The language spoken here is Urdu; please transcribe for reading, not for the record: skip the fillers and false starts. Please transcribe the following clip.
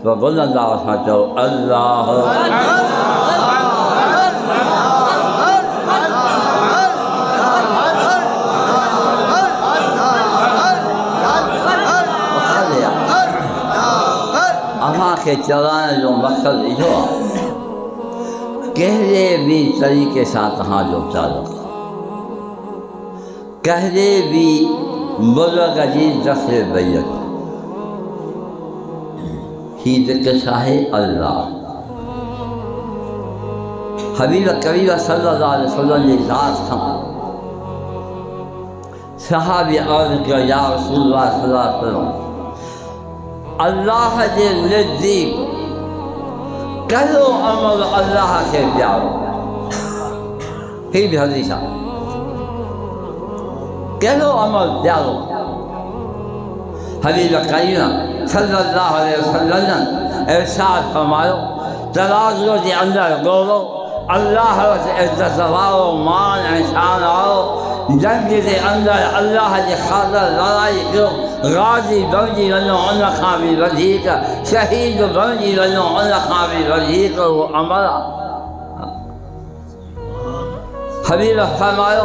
وقل اللہ سمجھو اللہ اما کے چلانے جو مقصد یہ کہڑے بھی طریقے سے تہاں جو تعلق کہڑے بھی بزرگ جی ذکر بیت ہی ذکر ہے اللہ حبیب کریم صلی اللہ علیہ وسلم نے ذات کھا صحابی عرض کیا یا رسول اللہ صلی اللہ علیہ وسلم اللہ کے نزدیک کہو عمل اللہ کے پیارو ہی بھی حدیث ہے کہو عمل پیارو حبیب کریم صلی اللہ علیہ وسلم ارشاد فرمایا ترازو کے اندر گولو اللہ سے عزت وارو مان احسان آؤ جنگ کے اندر اللہ کے خاطر لڑائی کرو غازی بنجی ونو ان کھاں بھی وڌیک شہید بنجی ونو ان کھاں بھی وڌیک وہ عمل حبیب فرمایا